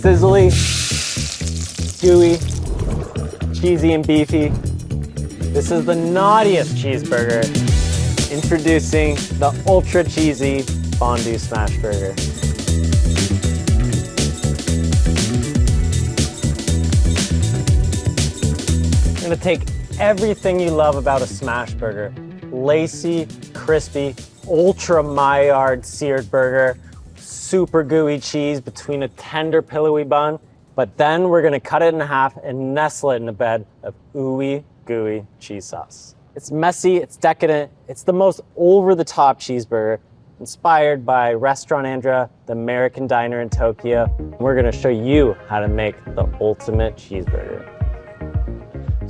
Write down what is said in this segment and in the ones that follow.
Sizzly, gooey, cheesy and beefy. This is the naughtiest cheeseburger. Introducing the Ultra-Cheesy Fondue Smash Burger. You're gonna take everything you love about a smash burger. Lacy, crispy, ultra Maillard seared burger, super gooey cheese between a tender pillowy bun, but then we're gonna cut it in half and nestle it in a bed of ooey gooey cheese sauce. It's messy, it's decadent, it's the most over-the-top cheeseburger, inspired by Restaurant Andra, the American Diner in Tokyo. We're gonna show you how to make the ultimate cheeseburger.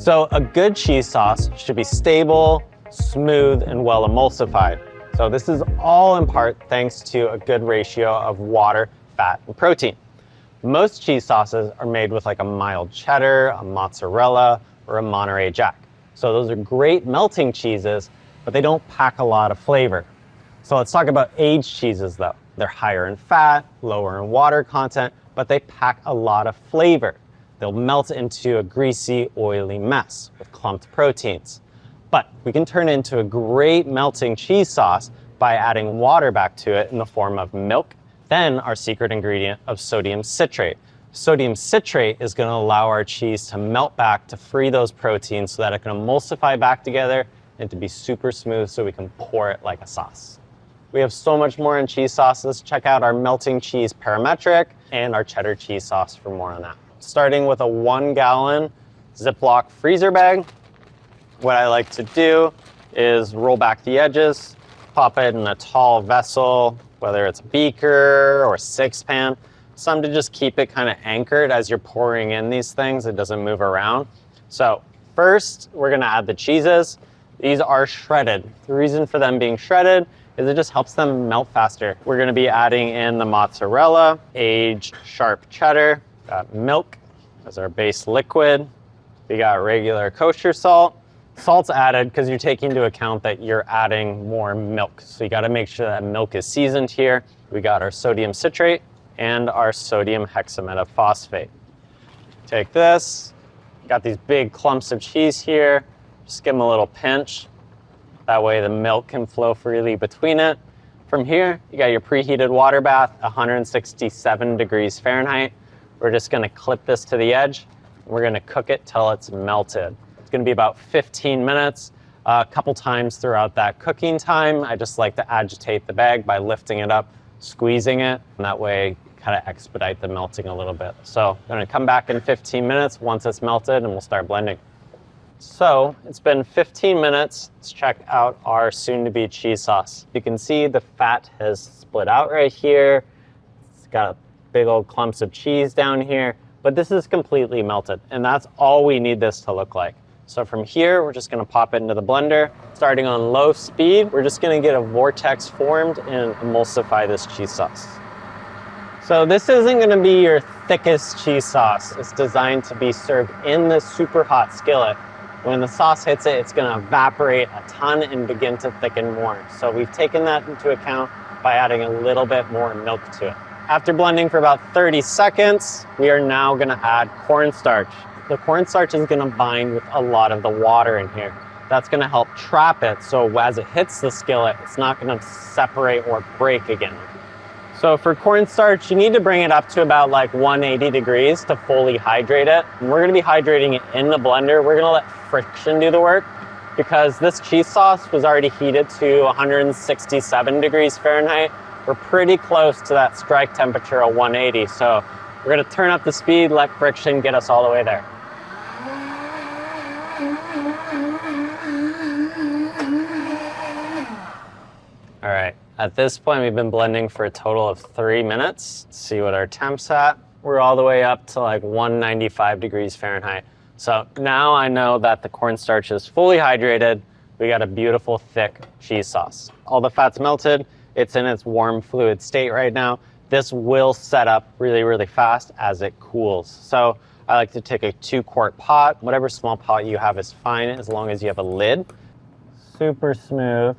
So a good cheese sauce should be stable, smooth, and well emulsified. So this is all in part thanks to a good ratio of water, fat, and protein. Most cheese sauces are made with like a mild cheddar, a mozzarella, or a Monterey Jack. So those are great melting cheeses, but they don't pack a lot of flavor. So let's talk about aged cheeses though. They're higher in fat, lower in water content, but they pack a lot of flavor. They'll melt into a greasy, oily mess with clumped proteins. But we can turn it into a great melting cheese sauce by adding water back to it in the form of milk, then our secret ingredient of sodium citrate. Sodium citrate is going to allow our cheese to melt back to free those proteins so that it can emulsify back together and to be super smooth so we can pour it like a sauce. We have so much more in cheese sauces. Check out our melting cheese parametric and our cheddar cheese sauce for more on that. Starting with a 1 gallon Ziploc freezer bag, what I like to do is roll back the edges, pop it in a tall vessel, whether it's a beaker or a 6-pan, some to just keep it kind of anchored as you're pouring in these things. It doesn't move around. So first, we're gonna add the cheeses. These are shredded. The reason for them being shredded is it just helps them melt faster. We're gonna be adding in the mozzarella, aged sharp cheddar, got milk as our base liquid. We got regular kosher salt. Salt's added because you're taking into account that you're adding more milk. So you gotta make sure that milk is seasoned here. We got our sodium citrate and our sodium hexametaphosphate. Take this, got these big clumps of cheese here. Just give them a little pinch. That way the milk can flow freely between it. From here, you got your preheated water bath, 167 degrees Fahrenheit. We're just gonna clip this to the edge. We're gonna cook it till it's melted. It's gonna be about 15 minutes. A couple times throughout that cooking time, I just like to agitate the bag by lifting it up, squeezing it, and that way kind of expedite the melting a little bit. So I'm gonna come back in 15 minutes once it's melted and we'll start blending. So it's been 15 minutes. Let's check out our soon-to-be cheese sauce. You can see the fat has split out right here. It's got big old clumps of cheese down here, but this is completely melted, and that's all we need this to look like. So from here, we're just gonna pop it into the blender. Starting on low speed, we're just gonna get a vortex formed and emulsify this cheese sauce. So this isn't gonna be your thickest cheese sauce. It's designed to be served in this super hot skillet. When the sauce hits it, it's gonna evaporate a ton and begin to thicken more. So we've taken that into account by adding a little bit more milk to it. After blending for about 30 seconds, we are now gonna add cornstarch. The cornstarch is gonna bind with a lot of the water in here. That's gonna help trap it, so as it hits the skillet, it's not gonna separate or break again. So for cornstarch, you need to bring it up to about like 180 degrees to fully hydrate it. And we're gonna be hydrating it in the blender. We're gonna let friction do the work because this cheese sauce was already heated to 167 degrees Fahrenheit. We're pretty close to that strike temperature of 180. So we're gonna turn up the speed, let friction get us all the way there. All right, at this point, we've been blending for a total of 3 minutes. Let's see what our temp's at. We're all the way up to like 195 degrees Fahrenheit. So now I know that the cornstarch is fully hydrated. We got a beautiful, thick cheese sauce. All the fat's melted. It's in its warm fluid state right now. This will set up really, really fast as it cools. So I like to take a 2-quart pot. Whatever small pot you have is fine as long as you have a lid. Super smooth.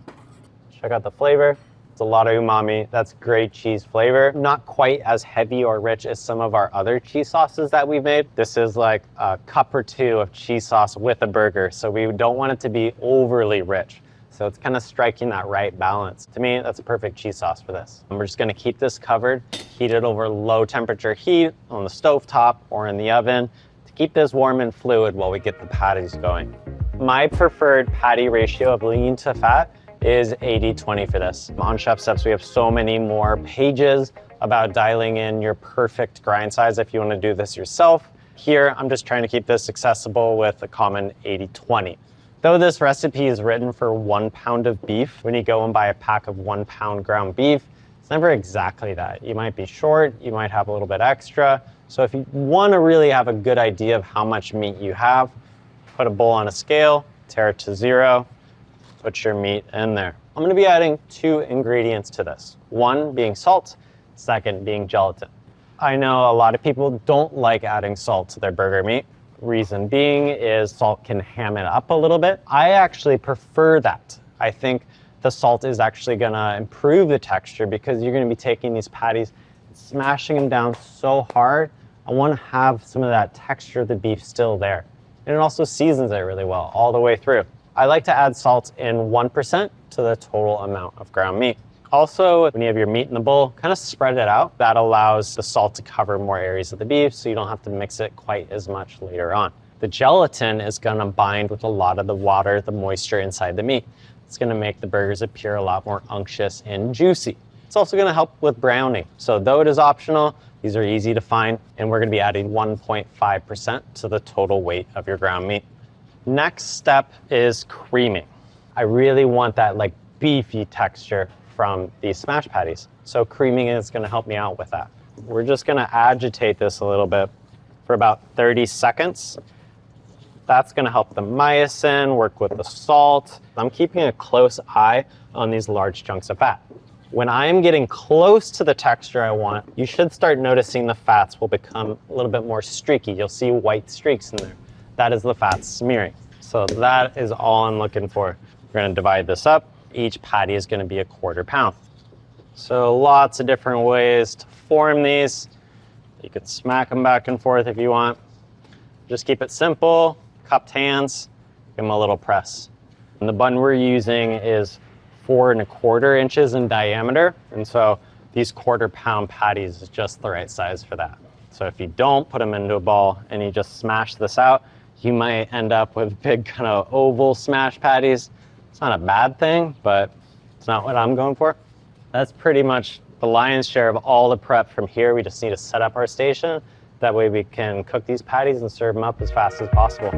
Check out the flavor. It's a lot of umami. That's great cheese flavor. Not quite as heavy or rich as some of our other cheese sauces that we've made. This is like a cup or two of cheese sauce with a burger, so we don't want it to be overly rich. So it's kind of striking that right balance. To me, that's a perfect cheese sauce for this. And we're just gonna keep this covered, heat it over low temperature heat on the stove top or in the oven to keep this warm and fluid while we get the patties going. My preferred patty ratio of lean to fat is 80-20 for this. On ChefSteps, we have so many more pages about dialing in your perfect grind size if you want to do this yourself. Here, I'm just trying to keep this accessible with a common 80-20. Though this recipe is written for 1 pound of beef, when you go and buy a pack of 1 pound ground beef, it's never exactly that. You might be short, you might have a little bit extra. So if you want to really have a good idea of how much meat you have, put a bowl on a scale, tear it to 0, put your meat in there. I'm gonna be adding 2 ingredients to this. 1 being salt, 2nd being gelatin. I know a lot of people don't like adding salt to their burger meat. Reason being is salt can ham it up a little bit. I actually prefer that. I think the salt is actually gonna improve the texture because you're gonna be taking these patties and smashing them down so hard. I wanna have some of that texture of the beef still there. And it also seasons it really well all the way through. I like to add salt in 1% to the total amount of ground meat. Also, when you have your meat in the bowl, kind of spread it out. That allows the salt to cover more areas of the beef so you don't have to mix it quite as much later on. The gelatin is gonna bind with a lot of the water, the moisture inside the meat. It's gonna make the burgers appear a lot more unctuous and juicy. It's also gonna help with browning. So though it is optional, these are easy to find, and we're gonna be adding 1.5% to the total weight of your ground meat. Next step is creaming. I really want that like beefy texture from these smash patties. So creaming is gonna help me out with that. We're just gonna agitate this a little bit for about 30 seconds. That's gonna help the myosin work with the salt. I'm keeping a close eye on these large chunks of fat. When I'm getting close to the texture I want, you should start noticing the fats will become a little bit more streaky. You'll see white streaks in there. That is the fat smearing. So that is all I'm looking for. We're gonna divide this up. Each patty is gonna be a 1/4 pound. So lots of different ways to form these. You could smack them back and forth if you want. Just keep it simple, cupped hands, give them a little press. And the bun we're using is 4 1/4 inches in diameter. And so these 1/4 pound patties is just the right size for that. So if you don't put them into a ball and you just smash this out, you might end up with big kind of oval smash patties. It's not a bad thing, but it's not what I'm going for. That's pretty much the lion's share of all the prep from here. We just need to set up our station. That way we can cook these patties and serve them up as fast as possible.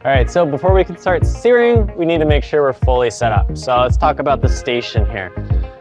All right, so before we can start searing, we need to make sure we're fully set up. So let's talk about the station here.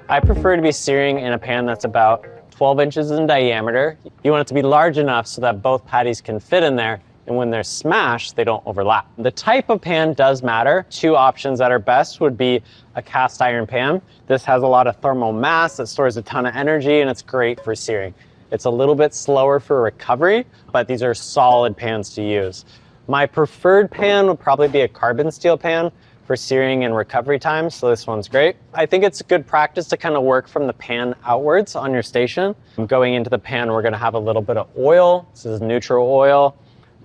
I prefer to be searing in a pan that's about 12 inches in diameter. You want it to be large enough so that both patties can fit in there, and when they're smashed, they don't overlap. The type of pan does matter. 2 options that are best would be a cast iron pan. This has a lot of thermal mass that stores a ton of energy, and it's great for searing. It's a little bit slower for recovery, but these are solid pans to use. My preferred pan would probably be a carbon steel pan for searing and recovery time, so this one's great. I think it's good practice to kind of work from the pan outwards on your station. Going into the pan, we're gonna have a little bit of oil. This is neutral oil.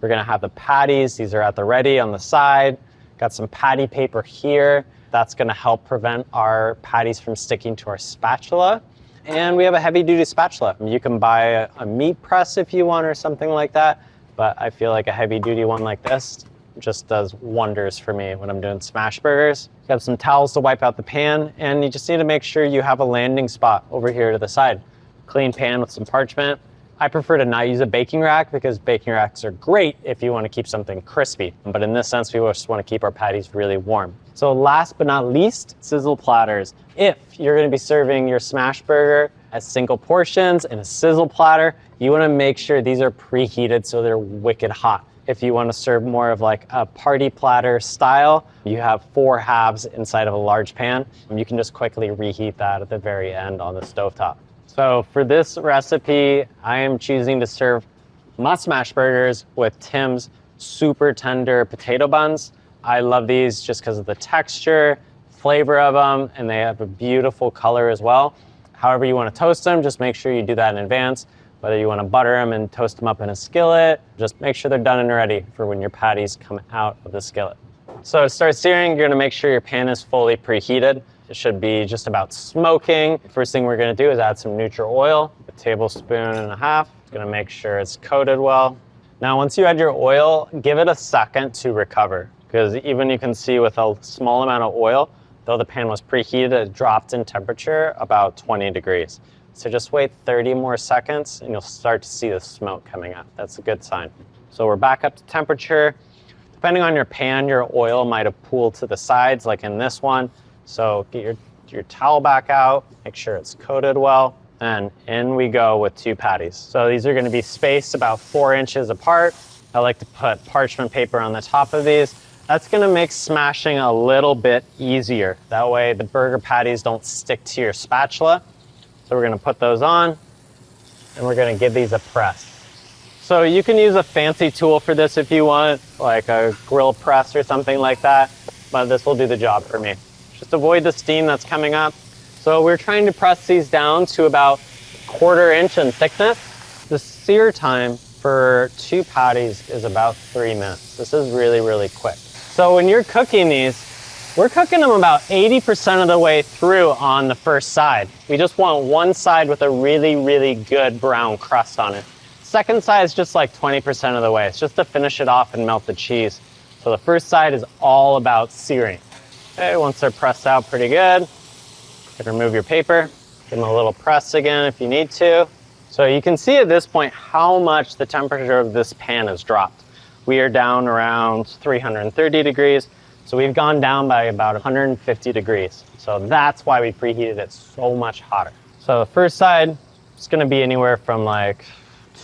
We're gonna have the patties. These are at the ready on the side. Got some patty paper here. That's gonna help prevent our patties from sticking to our spatula. And we have a heavy duty spatula. You can buy a meat press if you want or something like that, but I feel like a heavy duty one like this just does wonders for me when I'm doing smash burgers. You have some towels to wipe out the pan, and you just need to make sure you have a landing spot over here to the side. Clean pan with some parchment. I prefer to not use a baking rack because baking racks are great if you want to keep something crispy. But in this sense, we just want to keep our patties really warm. So last but not least, sizzle platters. If you're going to be serving your smash burger as single portions in a sizzle platter, you want to make sure these are preheated so they're wicked hot. If you want to serve more of like a party platter style, you have 4 halves inside of a large pan. And you can just quickly reheat that at the very end on the stovetop. So for this recipe, I am choosing to serve my smash burgers with Tim's super tender potato buns. I love these just because of the texture, flavor of them, and they have a beautiful color as well. However you want to toast them, just make sure you do that in advance. Whether you want to butter them and toast them up in a skillet, just make sure they're done and ready for when your patties come out of the skillet. So to start searing, you're going to make sure your pan is fully preheated. It should be just about smoking. First thing we're going to do is add some neutral oil, a tablespoon and a half. It's going to make sure it's coated well. Now, once you add your oil, give it a second to recover, because even you can see with a small amount of oil, though the pan was preheated, it dropped in temperature about 20 degrees. So just wait 30 more seconds and you'll start to see the smoke coming up. That's a good sign. So we're back up to temperature. Depending on your pan, your oil might have pooled to the sides, like in this one. So get your towel back out, make sure it's coated well, and in we go with 2 patties. So these are going to be spaced about 4 inches apart. I like to put parchment paper on the top of these. That's going to make smashing a little bit easier. That way the burger patties don't stick to your spatula. So we're going to put those on, and we're going to give these a press. So you can use a fancy tool for this if you want, like a grill press or something like that, but this will do the job for me. Just avoid the steam that's coming up. So we're trying to press these down to about 1/4 inch in thickness. The sear time for 2 patties is about 3 minutes. This is really, really quick. So when you're cooking these, we're cooking them about 80% of the way through on the first side. We just want one side with a really, really good brown crust on it. Second side is just like 20% of the way. It's just to finish it off and melt the cheese. So the first side is all about searing. Okay, once they're pressed out pretty good, you can remove your paper, give them a little press again if you need to. So you can see at this point how much the temperature of this pan has dropped. We are down around 330 degrees. So we've gone down by about 150 degrees. So that's why we preheated it so much hotter. So the first side is going to be anywhere from like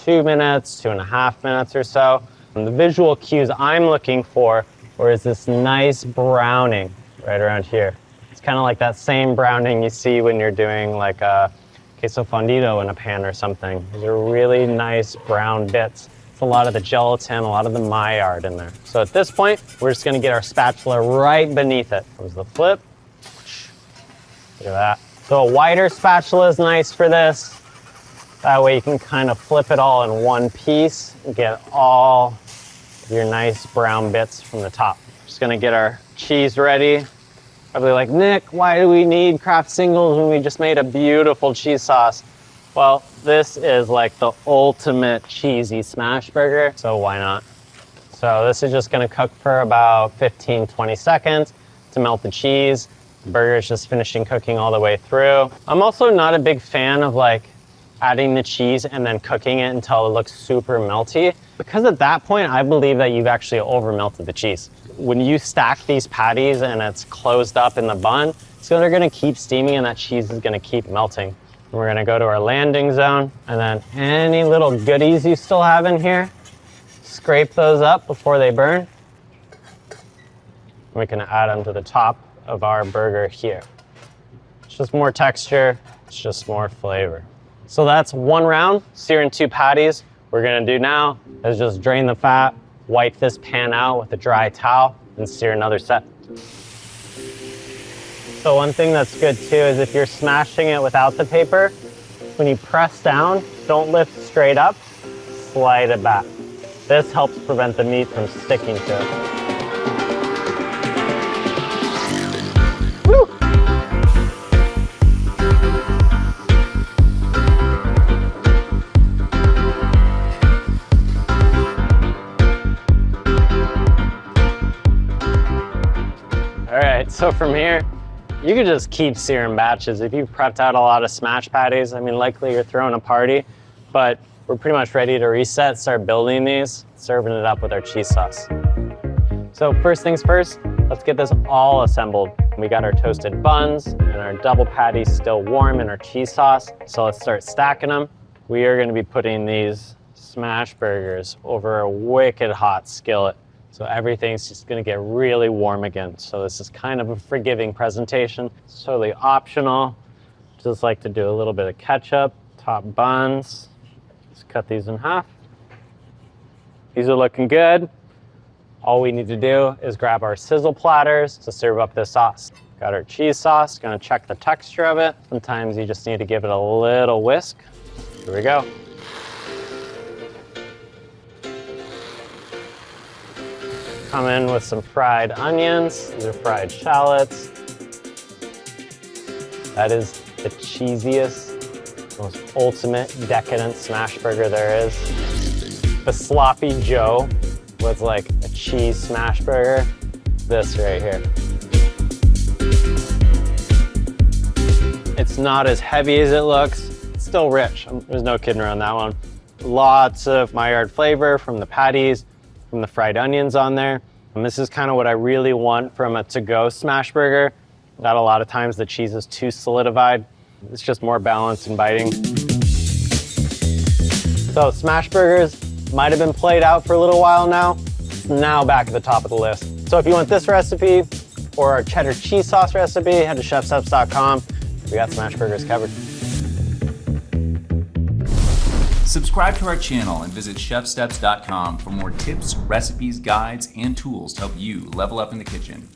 2 minutes, 2.5 minutes or so. And the visual cues I'm looking for is this nice browning right around here. It's kind of like that same browning you see when you're doing like a queso fundido in a pan or something. These are really nice brown bits. A lot of the gelatin, a lot of the Maillard in there. So at this point, we're just gonna get our spatula right beneath it. Comes the flip. Look at that. So a wider spatula is nice for this. That way you can kind of flip it all in one piece and get all your nice brown bits from the top. Just gonna get our cheese ready. Probably like, Nick, why do we need Kraft singles when we just made a beautiful cheese sauce? Well, this is like the ultimate cheesy smash burger, so why not? So this is just gonna cook for about 15-20 seconds to melt the cheese. The burger is just finishing cooking all the way through. I'm also not a big fan of like adding the cheese and then cooking it until it looks super melty, because at that point, I believe that you've actually over melted the cheese. When you stack these patties and it's closed up in the bun, so they're gonna keep steaming and that cheese is gonna keep melting. We're gonna go to our landing zone, and then any little goodies you still have in here, scrape those up before they burn. We can add them to the top of our burger here. It's just more texture, it's just more flavor. So that's 1 round, searing 2 patties. What we're gonna do now is just drain the fat, wipe this pan out with a dry towel, and sear another set. So one thing that's good too is if you're smashing it without the paper, when you press down, don't lift straight up, slide it back. This helps prevent the meat from sticking to it. Woo! All right, so from here, you could just keep searing batches. If you've prepped out a lot of smash patties, I mean, likely you're throwing a party, but we're pretty much ready to reset, start building these, serving it up with our cheese sauce. So first things first, let's get this all assembled. We got our toasted buns and our double patties still warm in our cheese sauce. So let's start stacking them. We are gonna be putting these smash burgers over a wicked hot skillet. So everything's just gonna get really warm again. So this is kind of a forgiving presentation. It's totally optional. Just like to do a little bit of ketchup, top buns. Just cut these in half. These are looking good. All we need to do is grab our sizzle platters to serve up this sauce. Got our cheese sauce, gonna check the texture of it. Sometimes you just need to give it a little whisk. Here we go. Come in with some fried onions. These are fried shallots. That is the cheesiest, most ultimate decadent smash burger there is. The sloppy Joe with like a cheese smash burger. This right here. It's not as heavy as it looks. It's still rich. There's no kidding around that one. Lots of Maillard flavor from the patties, from the fried onions on there. And this is kind of what I really want from a to-go smash burger. That a lot of times the cheese is too solidified. It's just more balanced and biting. So smash burgers might have been played out for a little while now. It's now back at the top of the list. So if you want this recipe or our cheddar cheese sauce recipe, head to chefsteps.com. We got smash burgers covered. Subscribe to our channel and visit chefsteps.com for more tips, recipes, guides, and tools to help you level up in the kitchen.